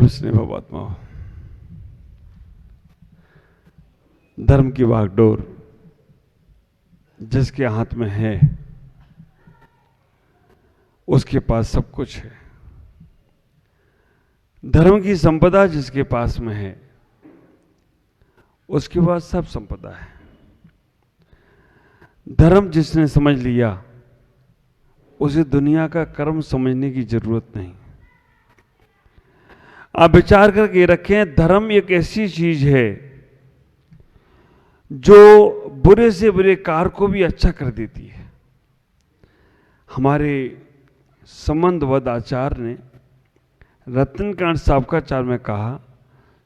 अब स्नेह भावात्मा, धर्म की बागडोर जिसके हाथ में है उसके पास सब कुछ है। धर्म की संपदा जिसके पास में है उसके पास सब संपदा है। धर्म जिसने समझ लिया उसे दुनिया का कर्म समझने की जरूरत नहीं। आप विचार करके रखें, धर्म एक ऐसी चीज है जो बुरे से बुरे कार्य को भी अच्छा कर देती है। हमारे संबंधवद आचार्य ने रत्नकांड साबकाचार में कहा,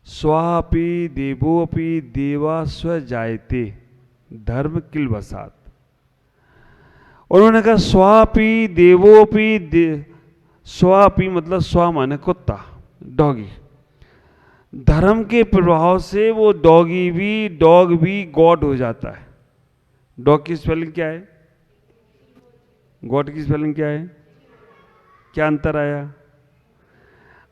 स्वापि देवोपि देवा स्व जायते धर्म किल वसात। उन्होंने कहा स्वापि देवोपि, स्वापि मतलब स्वा माने कुत्ता, डॉगी। धर्म के प्रभाव से वो डॉग भी गॉड हो जाता है। डॉग की स्पेलिंग क्या है? गॉड की स्पेलिंग क्या है? क्या अंतर आया?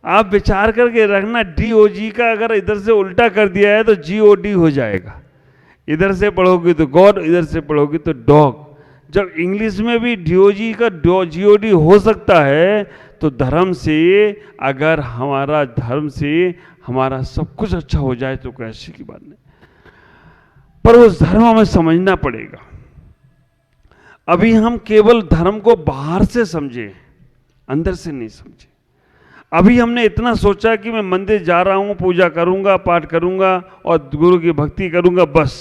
आप विचार करके रखना, DOG का अगर इधर से उल्टा कर दिया है तो GOD हो जाएगा। इधर से पढ़ोगे तो गॉड, इधर से पढ़ोगे तो डॉग। जब इंग्लिश में भी DOG का GOD हो सकता है तो धर्म से, अगर हमारा धर्म से हमारा सब कुछ अच्छा हो जाए तो कैसी की बात नहीं, पर उस धर्म हमें समझना पड़ेगा। अभी हम केवल धर्म को बाहर से समझे, अंदर से नहीं समझे। अभी हमने इतना सोचा कि मैं मंदिर जा रहा हूं, पूजा करूंगा, पाठ करूंगा और गुरु की भक्ति करूंगा, बस।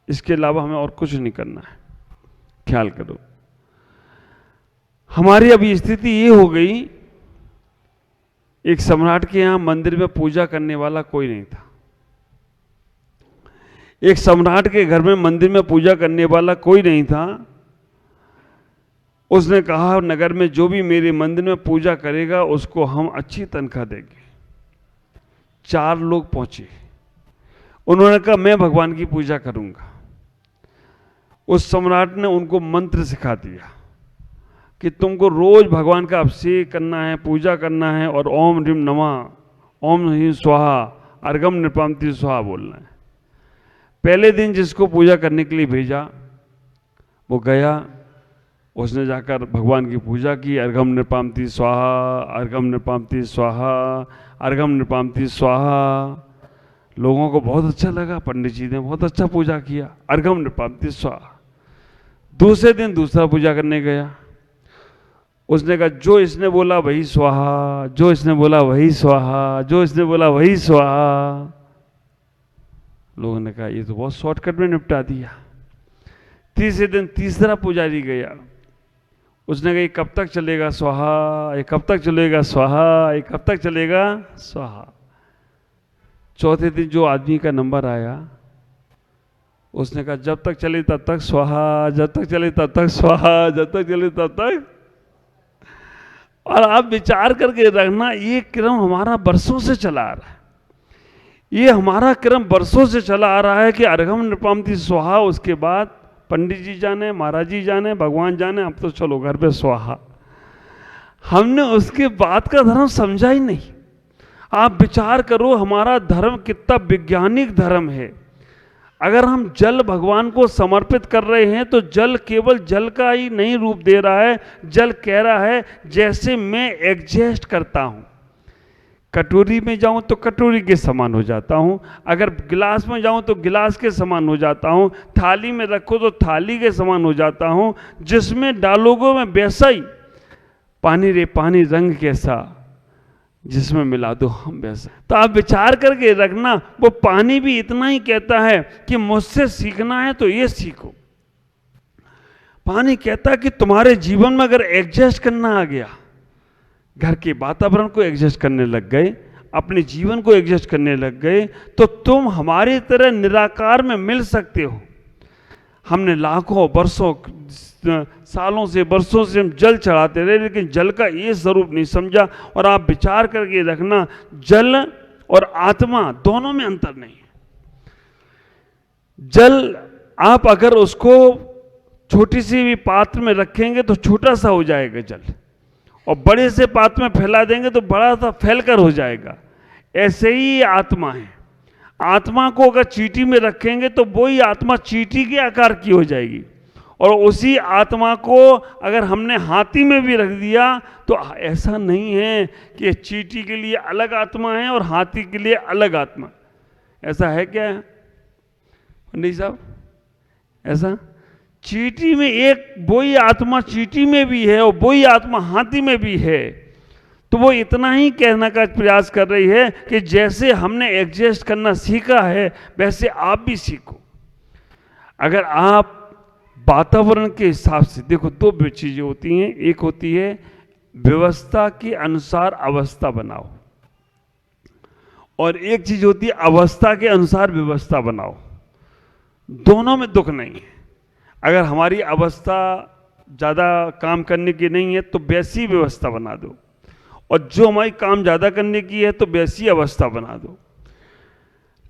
इसके अलावा हमें और कुछ नहीं करना है। ख्याल करो, हमारी अभी स्थिति ये हो गई, एक सम्राट के यहां मंदिर में पूजा करने वाला कोई नहीं था। एक सम्राट के घर में मंदिर में पूजा करने वाला कोई नहीं था। उसने कहा, नगर में जो भी मेरे मंदिर में पूजा करेगा उसको हम अच्छी तनख्वाह देंगे। 4 लोग पहुंचे, उन्होंने कहा मैं भगवान की पूजा करूंगा। उस सम्राट ने उनको मंत्र सिखा दिया कि तुमको रोज भगवान का अभिषेक करना है, पूजा करना है और ओम ह्रीम नमः, ओम ह्रीम स्वाहा, अर्घम नृपामति स्वाहा बोलना है। पहले दिन जिसको पूजा करने के लिए भेजा वो गया, उसने जाकर भगवान की पूजा की, अर्घम नृपामति स्वाहा, अर्घम नृपामति स्वाहा, अर्घम नृपामति स्वाहा। लोगों को बहुत अच्छा लगा, पंडित जी ने बहुत अच्छा पूजा किया, अर्घम नृपामति स्वाहा। दूसरे दिन दूसरा पूजा करने गया, उसने कहा जो इसने बोला वही स्वाहा, जो इसने बोला वही स्वाहा, जो इसने बोला वही स्वाहा। लोगों ने कहा ये तो बहुत शॉर्टकट में निपटा दिया। तीसरे दिन तीसरा पुजारी गया, उसने कहा ये कब तक चलेगा स्वाहा, ये कब तक चलेगा स्वाहा, ये कब तक चलेगा स्वाहा। चौथे दिन जो आदमी का नंबर आया उसने कहा जब तक चले तब तक स्वाहा, जब तक चले तब तक स्वाहा, जब तक चले तब तक। और आप विचार करके रखना, ये क्रम हमारा बरसों से चला आ रहा है। ये हमारा क्रम बरसों से चला आ रहा है कि अर्घम नृपामति स्वाहा, उसके बाद पंडित जी जाने, महाराज जी जाने, भगवान जाने, अब तो चलो घर पे स्वाहा। हमने उसके बाद का धर्म समझा ही नहीं। आप विचार करो, हमारा धर्म कितना वैज्ञानिक धर्म है। अगर हम जल भगवान को समर्पित कर रहे हैं तो जल केवल जल का ही नहीं रूप दे रहा है, जल कह रहा है जैसे मैं एडजस्ट करता हूं। कटोरी में जाऊं तो कटोरी के समान हो जाता हूं, अगर गिलास में जाऊं तो गिलास के समान हो जाता हूं, थाली में रखो तो थाली के समान हो जाता हूं। जिसमें डालोगे मैं वैसा ही, पानी रे पानी रंग कैसा, जिसमें मिला दो हम वैसा। तो आप विचार करके रखना, वो पानी भी इतना ही कहता है कि मुझसे सीखना है तो ये सीखो। पानी कहता है कि तुम्हारे जीवन में अगर एडजस्ट करना आ गया, घर के वातावरण को एडजस्ट करने लग गए, अपने जीवन को एडजस्ट करने लग गए, तो तुम हमारी तरह निराकार में मिल सकते हो। हमने लाखों वर्षों सालों से वर्षों से हम जल चढ़ाते रहे, लेकिन जल का ये स्वरूप नहीं समझा। और आप विचार करके रखना, जल और आत्मा दोनों में अंतर नहीं है। जल आप अगर उसको छोटी सी भी पात्र में रखेंगे तो छोटा सा हो जाएगा जल, और बड़े से पात्र में फैला देंगे तो बड़ा सा फैलकर हो जाएगा। ऐसे ही ये आत्मा है। आत्मा को अगर चींटी में रखेंगे तो वही आत्मा चींटी के आकार की हो जाएगी, और उसी आत्मा को अगर हमने हाथी में भी रख दिया तो ऐसा नहीं है कि चींटी के लिए अलग आत्मा है और हाथी के लिए अलग आत्मा। ऐसा है क्या पंडित साहब? ऐसा चींटी में एक वही आत्मा चींटी में भी है और वही आत्मा हाथी में भी है। तो वो इतना ही कहने का प्रयास कर रही है कि जैसे हमने एडजस्ट करना सीखा है वैसे आप भी सीखो। अगर आप वातावरण के हिसाब से देखो, दो चीजें होती हैं। एक होती है व्यवस्था के अनुसार अवस्था बनाओ, और एक चीज होती है अवस्था के अनुसार व्यवस्था बनाओ। दोनों में दुख नहीं है। अगर हमारी अवस्था ज़्यादा काम करने की नहीं है तो वैसी व्यवस्था बना दो, और जो हमारी काम ज़्यादा करने की है तो वैसी अवस्था बना दो।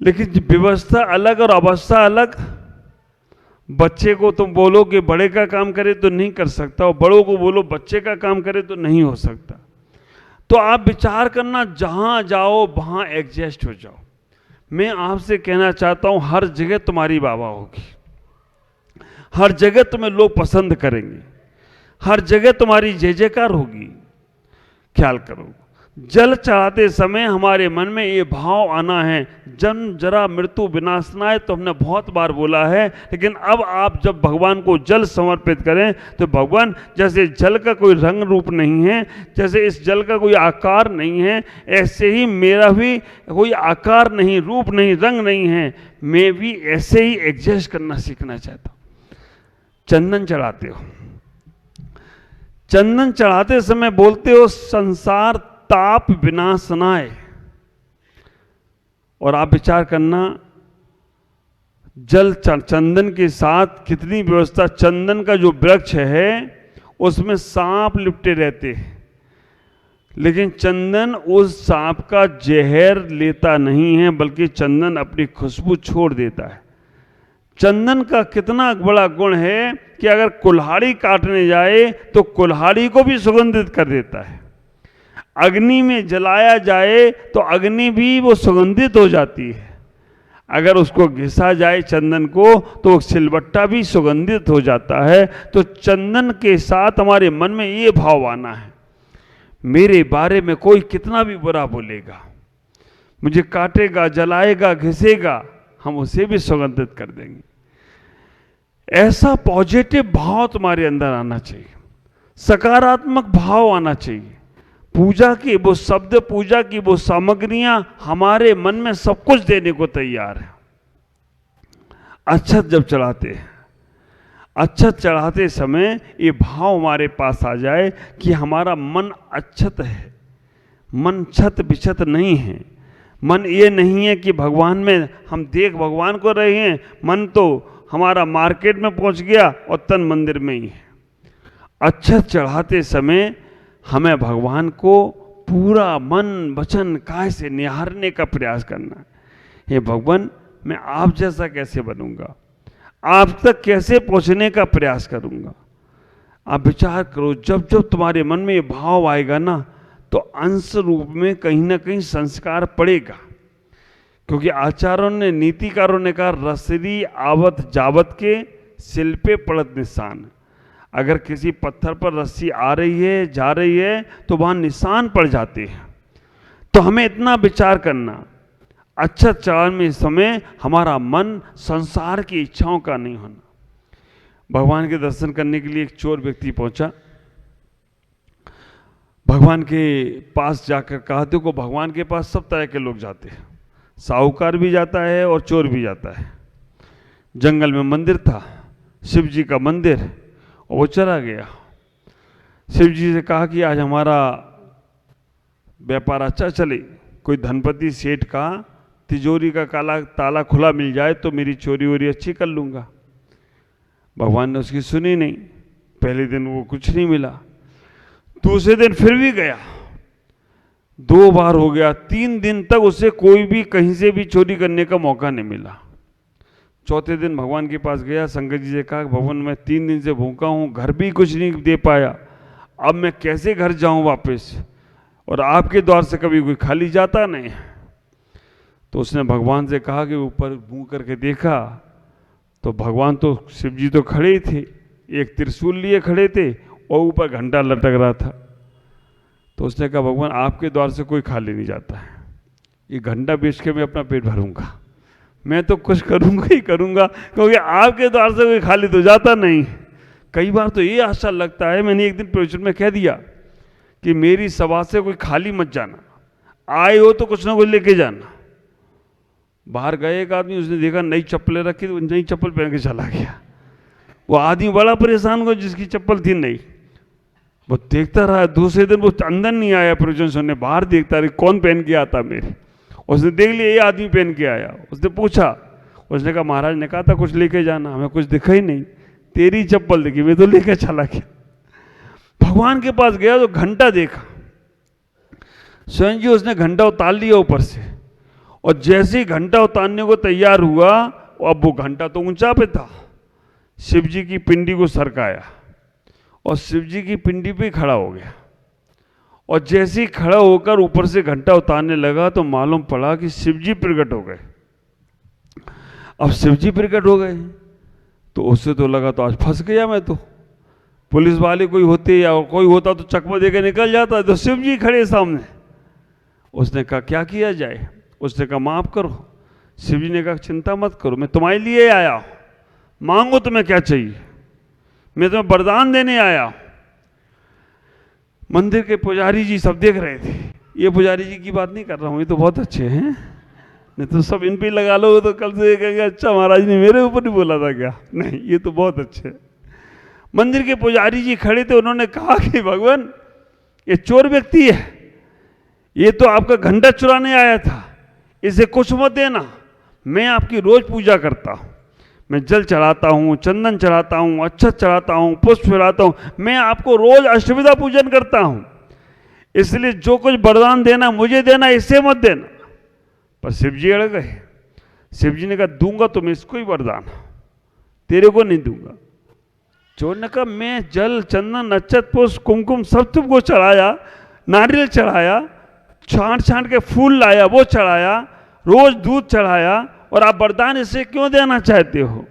लेकिन व्यवस्था अलग और अवस्था अलग। बच्चे को तुम बोलो कि बड़े का काम करे तो नहीं कर सकता, और बड़ों को बोलो बच्चे का काम करे तो नहीं हो सकता। तो आप विचार करना, जहां जाओ वहां एडजस्ट हो जाओ। मैं आपसे कहना चाहता हूं हर जगह तुम्हारी वाह वाह होगी, हर जगह तुम्हें लोग पसंद करेंगे, हर जगह तुम्हारी जय जयकार होगी। ख्याल करो, जल चढ़ाते समय हमारे मन में ये भाव आना है, जन्म जरा मृत्यु विनाशनाय, तो हमने बहुत बार बोला है। लेकिन अब आप जब भगवान को जल समर्पित करें तो भगवान, जैसे जल का कोई रंग रूप नहीं है, जैसे इस जल का कोई आकार नहीं है, ऐसे ही मेरा भी कोई आकार नहीं, रूप नहीं, रंग नहीं है। मैं भी ऐसे ही एडजस्ट करना सीखना चाहता हूँ। चंदन चढ़ाते हो, चंदन चढ़ाते समय बोलते हो संसार ताप विनाशनाय, और आप विचार करना जल चंदन के साथ कितनी व्यवस्था। चंदन का जो वृक्ष है उसमें सांप लिपटे रहते हैं, लेकिन चंदन उस सांप का जहर लेता नहीं है, बल्कि चंदन अपनी खुशबू छोड़ देता है। चंदन का कितना बड़ा गुण है कि अगर कुल्हाड़ी काटने जाए तो कुल्हाड़ी को भी सुगंधित कर देता है। अग्नि में जलाया जाए तो अग्नि भी वो सुगंधित हो जाती है। अगर उसको घिसा जाए चंदन को तो सिलबट्टा भी सुगंधित हो जाता है। तो चंदन के साथ हमारे मन में ये भाव आना है, मेरे बारे में कोई कितना भी बुरा बोलेगा, मुझे काटेगा, जलाएगा, घिसेगा, हम उसे भी सुगंधित कर देंगे। ऐसा पॉजिटिव भाव तुम्हारे अंदर आना चाहिए, सकारात्मक भाव आना चाहिए। पूजा की वो शब्द, पूजा की वो सामग्रियां हमारे मन में सब कुछ देने को तैयार है। अक्षत जब चढ़ाते हैं, अक्षत चढ़ाते समय ये भाव हमारे पास आ जाए कि हमारा मन अक्षत है, मन छत बिछत नहीं है। मन ये नहीं है कि भगवान में हम देख भगवान को रहे हैं, मन तो हमारा मार्केट में पहुंच गया और तन मंदिर में ही है। अक्षत चढ़ाते समय हमें भगवान को पूरा मन वचन काय से निहारने का प्रयास करना है। हे भगवान, मैं आप जैसा कैसे बनूंगा, आप तक कैसे पहुंचने का प्रयास करूंगा। आप विचार करो, जब जब तुम्हारे मन में ये भाव आएगा ना, तो अंश रूप में कहीं ना कहीं संस्कार पड़ेगा। क्योंकि आचार्यों ने, नीतिकारों ने कहा, रसरी आवत जावत के सिल पे पड़त निशान। अगर किसी पत्थर पर रस्सी आ रही है, जा रही है, तो वहां निशान पड़ जाते हैं। तो हमें इतना विचार करना, अच्छा चढ़ाने में समय हमारा मन संसार की इच्छाओं का नहीं होना। भगवान के दर्शन करने के लिए एक चोर व्यक्ति पहुंचा। भगवान के पास जाकर कहा, देखो भगवान के पास सब तरह के लोग जाते हैं, साहूकार भी जाता है और चोर भी जाता है। जंगल में मंदिर था, शिव जी का मंदिर, और वो चला गया। शिव जी से कहा कि आज हमारा व्यापार अच्छा चले, कोई धनपति सेठ का तिजोरी का काला ताला खुला मिल जाए तो मेरी चोरी वोरी अच्छी कर लूँगा। भगवान ने उसकी सुनी नहीं। पहले दिन वो कुछ नहीं मिला, दूसरे दिन फिर भी गया, 2 बार हो गया, 3 दिन तक उसे कोई भी कहीं से भी चोरी करने का मौका नहीं मिला। चौथे दिन भगवान के पास गया, शंकर जी से कहा, भगवान मैं 3 दिन से भूखा हूँ, घर भी कुछ नहीं दे पाया, अब मैं कैसे घर जाऊं वापस, और आपके द्वार से कभी कोई खाली जाता नहीं। तो उसने भगवान से कहा कि ऊपर मुंह करके देखा तो भगवान तो शिव जी तो खड़े ही थे, एक त्रिशूल लिए खड़े थे और ऊपर घंटा लटक रहा था। तो उसने कहा भगवान आपके द्वार से कोई खाली नहीं जाता है, ये घंटा बेच के मैं अपना पेट भरूंगा, मैं तो कुछ करूंगा ही करूंगा, क्योंकि आपके द्वार से कोई खाली तो जाता नहीं। कई बार तो ये आशा लगता है, मैंने एक दिन प्रवचन में कह दिया कि मेरी सभा से कोई खाली मत जाना, आए हो तो कुछ ना कुछ लेके जाना। बाहर गए एक आदमी, उसने देखा नई चप्पलें रखी तो नई चप्पल पहन के चला गया। वो आदमी बड़ा परेशान हुआ जिसकी चप्पल थी नई, वो देखता रहा। दूसरे दिन वो अंदर नहीं आया प्रवचन सुनने, बाहर देखता रहे कौन पहन के आता मेरे। उसने देख लिया ये आदमी पहन के आया, उसने पूछा, उसने कहा महाराज ने कहा था कुछ लेके जाना, हमें कुछ दिखा ही नहीं, तेरी चप्पल देखी मैं तो लेके चला गया। भगवान के पास गया तो घंटा देखा, स्वयं जी उसने घंटा उतार लिया ऊपर से, और जैसे ही घंटा उतारने को तैयार हुआ, अब वो घंटा तो ऊंचा पे था, शिव जी की पिंडी को सरकाया और शिव जी की पिंडी पे खड़ा हो गया। और जैसे ही खड़ा होकर ऊपर से घंटा उतारने लगा तो मालूम पड़ा कि शिव जी प्रकट हो गए। अब शिव जी प्रकट हो गए तो उससे तो लगा तो आज फंस गया मैं तो, पुलिस वाले कोई होते या कोई होता तो चकमा देकर निकल जाता, तो शिव जी खड़े सामने। उसने कहा क्या किया जाए, उसने कहा माफ करो। शिव जी ने कहा चिंता मत करो, मैं तुम्हारे लिए आया हूं, मांगो तुम्हें क्या चाहिए, मैं तुम्हें वरदान देने आया हूं। मंदिर के पुजारी जी सब देख रहे थे, ये पुजारी जी की बात नहीं कर रहा हूं, ये तो बहुत अच्छे हैं, नहीं तो सब इन पे लगा लो तो कल से कहेंगे अच्छा महाराज ने मेरे ऊपर नहीं बोला था क्या, नहीं ये तो बहुत अच्छे। मंदिर के पुजारी जी खड़े थे, उन्होंने कहा कि भगवान ये चोर व्यक्ति है, ये तो आपका घंटा चुराने आया था, इसे कुछ मत देना, मैं आपकी रोज पूजा करता हूं, मैं जल चढ़ाता हूं, चंदन चढ़ाता हूं, अक्षत चढ़ाता हूं, पुष्प चढ़ाता हूं, मैं आपको रोज अष्टविधा पूजन करता हूं, इसलिए जो कुछ वरदान देना मुझे देना, इससे मत देना। पर शिव जी अड़ गए। शिव जी ने कहा दूंगा तो मैं इसको ही वरदान, तेरे को नहीं दूंगा। चोर ने कहा मैं जल चंदन अक्षत पुष्प कुमकुम सब तुमको चढ़ाया, नारियल चढ़ाया, छांट छांट के फूल लाया वो चढ़ाया, रोज दूध चढ़ाया, और आप वरदान इससे क्यों देना चाहते हो।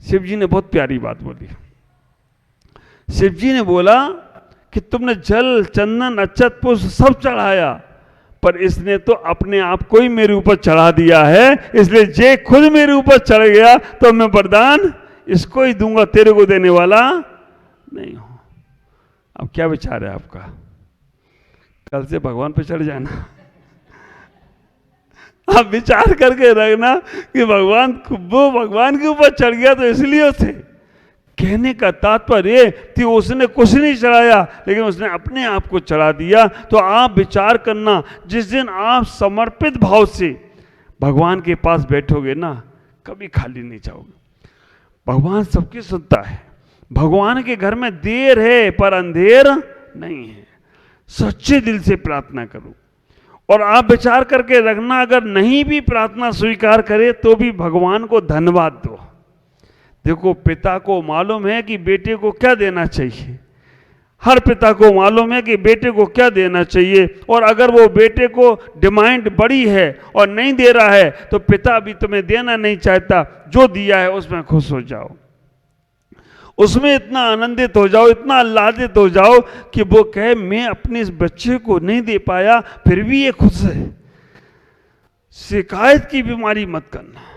शिव जी ने बहुत प्यारी बात बोली। शिव जी ने बोला कि तुमने जल चंदन अक्षत पुष्प सब चढ़ाया, पर इसने तो अपने आप को ही मेरे ऊपर चढ़ा दिया है, इसलिए जे खुद मेरे ऊपर चढ़ गया तो मैं वरदान इसको ही दूंगा, तेरे को देने वाला नहीं हूं। अब क्या विचार है आपका, कल से भगवान पे चढ़ जाना। आप विचार करके रखना कि भगवान वो भगवान के ऊपर चढ़ गया तो इसलिए थे। कहने का तात्पर्य कि उसने कुछ नहीं चढ़ाया, लेकिन उसने अपने आप को चढ़ा दिया। तो आप विचार करना, जिस दिन आप समर्पित भाव से भगवान के पास बैठोगे ना, कभी खाली नहीं जाओगे। भगवान सबकी सुनता है, भगवान के घर में देर है पर अंधेर नहीं है। सच्चे दिल से प्रार्थना करो, और आप विचार करके रखना, अगर नहीं भी प्रार्थना स्वीकार करे तो भी भगवान को धन्यवाद दो। देखो पिता को मालूम है कि बेटे को क्या देना चाहिए, हर पिता को मालूम है कि बेटे को क्या देना चाहिए, और अगर वो बेटे को डिमांड बड़ी है और नहीं दे रहा है तो पिता भी तुम्हें देना नहीं चाहता, जो दिया है उसमें खुश हो जाओ, उसमें इतना आनंदित हो जाओ, इतना आह्लादित हो जाओ कि वो कहे मैं अपने इस बच्चे को नहीं दे पाया फिर भी ये खुश है। शिकायत की बीमारी मत करना।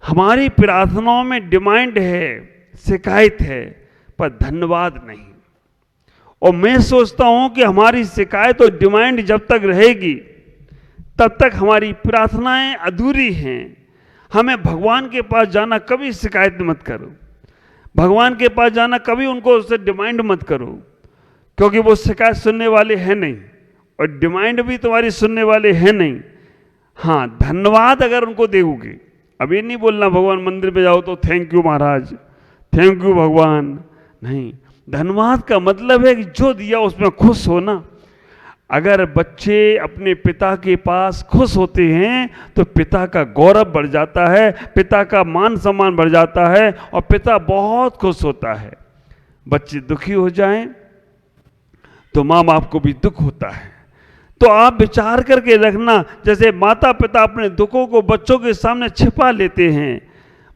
हमारी प्रार्थनाओं में डिमांड है, शिकायत है, पर धन्यवाद नहीं। और मैं सोचता हूं कि हमारी शिकायत और डिमांड जब तक रहेगी तब तक हमारी प्रार्थनाएं अधूरी हैं। हमें भगवान के पास जाना कभी शिकायत मत करो, भगवान के पास जाना कभी उनको उससे डिमांड मत करो, क्योंकि वो शिकायत सुनने वाले हैं नहीं और डिमांड भी तुम्हारी सुनने वाले हैं नहीं। हाँ, धन्यवाद अगर उनको दोगे, अब ये नहीं बोलना भगवान मंदिर पे जाओ तो thank you Maharaj, thank you भगवान, नहीं। धन्यवाद का मतलब है कि जो दिया उसमें खुश होना। अगर बच्चे अपने पिता के पास खुश होते हैं तो पिता का गौरव बढ़ जाता है, पिता का मान सम्मान बढ़ जाता है और पिता बहुत खुश होता है। बच्चे दुखी हो जाएं तो माँ बाप को भी दुख होता है। तो आप विचार करके रखना, जैसे माता पिता अपने दुखों को बच्चों के सामने छिपा लेते हैं,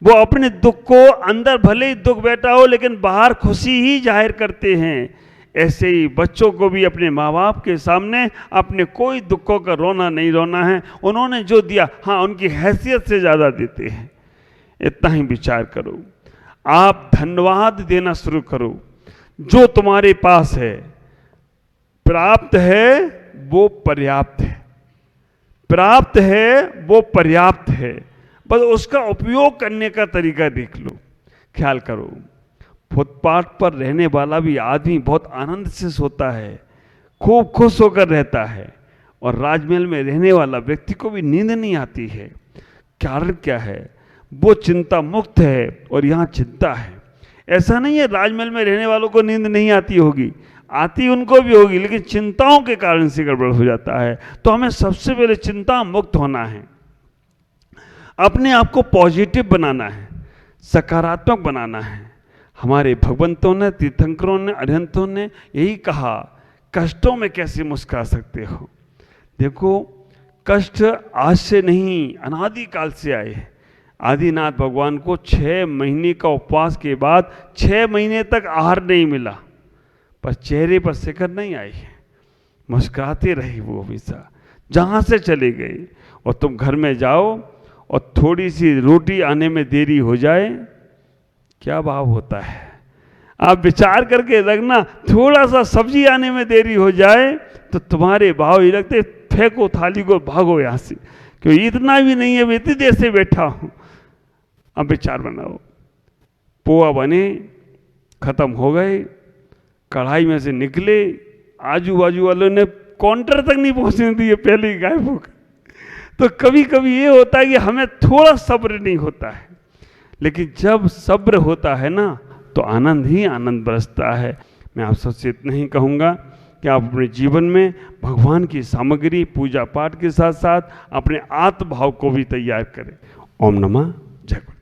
वो अपने दुख को अंदर भले ही दुख बैठा हो लेकिन बाहर खुशी ही जाहिर करते हैं, ऐसे ही बच्चों को भी अपने माँ बाप के सामने अपने कोई दुखों का रोना नहीं रोना है। उन्होंने जो दिया, हाँ उनकी हैसियत से ज़्यादा देते हैं, इतना ही विचार करो। आप धन्यवाद देना शुरू करो। जो तुम्हारे पास है, प्राप्त है वो पर्याप्त है, प्राप्त है वो पर्याप्त है, बस उसका उपयोग करने का तरीका देख लो। ख्याल करो, फुटपाथ पर रहने वाला भी आदमी बहुत आनंद से सोता है, खूब खुश होकर रहता है, और राजमहल में रहने वाला व्यक्ति को भी नींद नहीं आती है। कारण क्या है? वो चिंता मुक्त है और यहाँ चिंता है। ऐसा नहीं है राजमहल में रहने वालों को नींद नहीं आती होगी, आती उनको भी होगी, लेकिन चिंताओं के कारण से गड़बड़ हो जाता है। तो हमें सबसे पहले चिंता मुक्त होना है, अपने आप को पॉजिटिव बनाना है, सकारात्मक बनाना है। हमारे भगवंतों ने, तीर्थंकरों ने, अरिहंतों ने यही कहा, कष्टों में कैसे मुस्कुरा सकते हो। देखो, कष्ट आज से नहीं, अनादिकाल से आए हैं। आदिनाथ भगवान को 6 महीने का उपवास के बाद 6 महीने तक आहार नहीं मिला, पर चेहरे पर शिखर नहीं आई है, मुस्कुराते रहे वो हमेशा। जहाँ से चले गए, और तुम घर में जाओ और थोड़ी सी रोटी आने में देरी हो जाए, क्या भाव होता है? आप विचार करके रखना, थोड़ा सा सब्जी आने में देरी हो जाए तो तुम्हारे भाव ही लगते, फेंको थाली को, भागो यहाँ से, क्योंकि इतना भी नहीं है, मैं इतनी देर से बैठा हूँ। अब विचार बनाओ, पोहा बने, खत्म हो गए, कढ़ाई में से निकले, आजू बाजू वालों ने काउंटर तक नहीं पहुँचने दिए, पहले ही गायब हो गए। तो कभी कभी ये होता है कि हमें थोड़ा सब्र नहीं होता है, लेकिन जब सब्र होता है ना, तो आनंद ही आनंद बरसता है। मैं आप सबसे इतना ही कहूँगा कि आप अपने जीवन में भगवान की सामग्री, पूजा पाठ के साथ साथ अपने आत्म भाव को भी तैयार करें। ओम नमः जय गुरु।